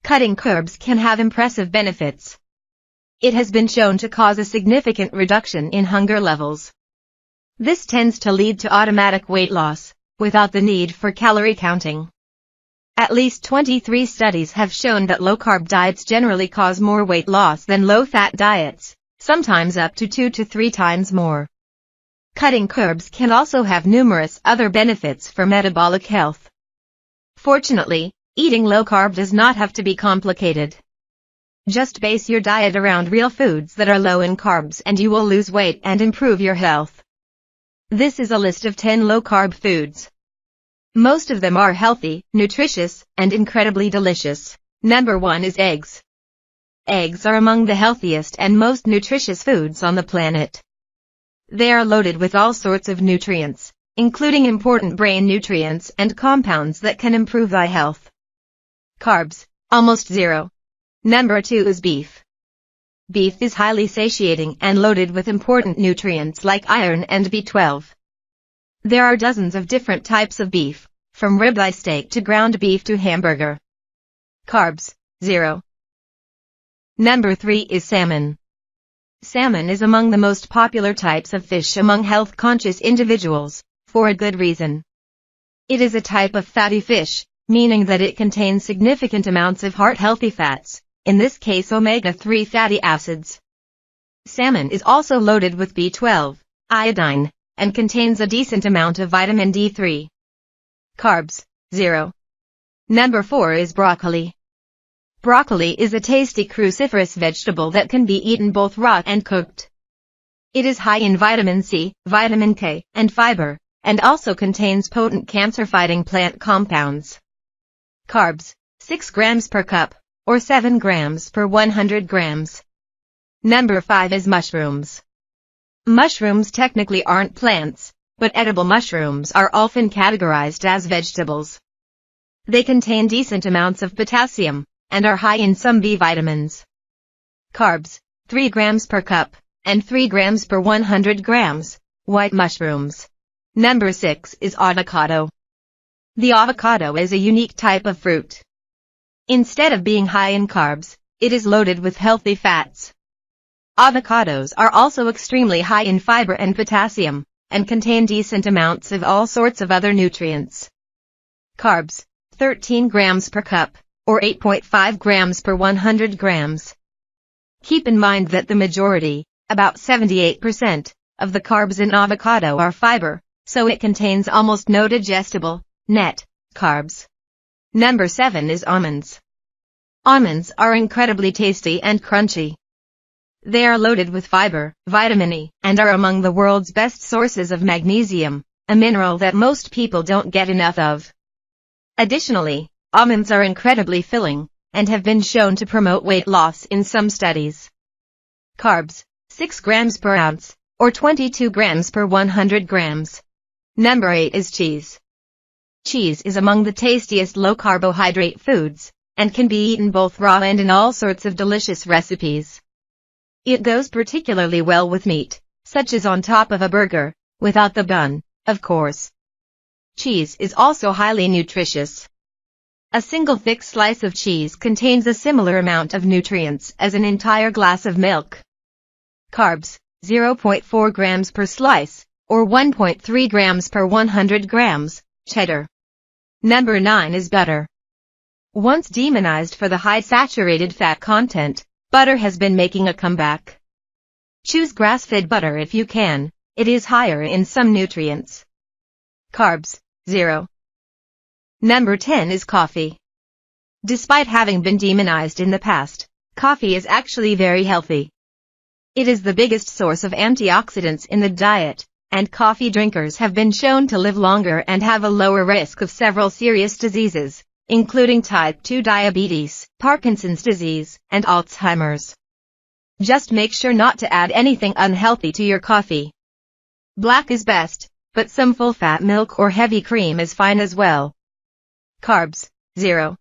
Cutting carbs can have impressive benefits. It has been shown to cause a significant reduction in hunger levels. This tends to lead to automatic weight loss, without the need for calorie counting. At least 23 studies have shown that low-carb diets generally cause more weight loss than low-fat diets, sometimes up to 2 to 3 times more. Cutting carbs can also have numerous other benefits for metabolic health. Fortunately, eating low-carb does not have to be complicated. Just base your diet around real foods that are low in carbs and you will lose weight and improve your health. This is a list of 10 low-carb foods. Most of them are healthy, nutritious, and incredibly delicious. Number 1 is eggs. Eggs are among the healthiest and most nutritious foods on the planet. They are loaded with all sorts of nutrients, including important brain nutrients and compounds that can improve eye health. Carbs, almost zero. Number 2 is beef. Beef is highly satiating and loaded with important nutrients like iron and B12. There are dozens of different types of beef, from ribeye steak to ground beef to hamburger. Carbs, zero. Number 3 is salmon. Salmon is among the most popular types of fish among health-conscious individuals, for a good reason. It is a type of fatty fish, meaning that it contains significant amounts of heart-healthy fats, in this case omega-3 fatty acids. Salmon is also loaded with B12, iodine, and contains a decent amount of vitamin D3. Carbs, zero. Number 4 is broccoli. Broccoli is a tasty cruciferous vegetable that can be eaten both raw and cooked. It is high in vitamin C, vitamin K, and fiber, and also contains potent cancer-fighting plant compounds. Carbs, 6 grams per cup, or 7 grams per 100 grams. Number 5 is mushrooms. Mushrooms technically aren't plants, but edible mushrooms are often categorized as vegetables. They contain decent amounts of potassium, and are high in some B vitamins. Carbs, 3 grams per cup, and 3 grams per 100 grams, white mushrooms. Number 6 is avocado. The avocado is a unique type of fruit. Instead of being high in carbs, it is loaded with healthy fats. Avocados are also extremely high in fiber and potassium, and contain decent amounts of all sorts of other nutrients. Carbs, 13 grams per cup, or 8.5 grams per 100 grams. Keep in mind that the majority, about 78%, of the carbs in avocado are fiber, so it contains almost no digestible, net, carbs. Number 7 is almonds. Almonds are incredibly tasty and crunchy. They are loaded with fiber, vitamin E, and are among the world's best sources of magnesium, a mineral that most people don't get enough of. Additionally, almonds are incredibly filling, and have been shown to promote weight loss in some studies. Carbs, 6 grams per ounce, or 22 grams per 100 grams. Number 8 is cheese. Cheese is among the tastiest low-carbohydrate foods, and can be eaten both raw and in all sorts of delicious recipes. It goes particularly well with meat, such as on top of a burger, without the bun, of course. Cheese is also highly nutritious. A single thick slice of cheese contains a similar amount of nutrients as an entire glass of milk. Carbs, 0.4 grams per slice, or 1.3 grams per 100 grams, cheddar. Number 9 is butter. Once demonized for the high saturated fat content, butter has been making a comeback. Choose grass-fed butter if you can, it is higher in some nutrients. Carbs, zero. Number 10 is coffee. Despite having been demonized in the past, coffee is actually very healthy. It is the biggest source of antioxidants in the diet, and coffee drinkers have been shown to live longer and have a lower risk of several serious diseases, including type 2 diabetes, Parkinson's disease, and Alzheimer's. Just make sure not to add anything unhealthy to your coffee. Black is best, but some full-fat milk or heavy cream is fine as well. Carbs, zero.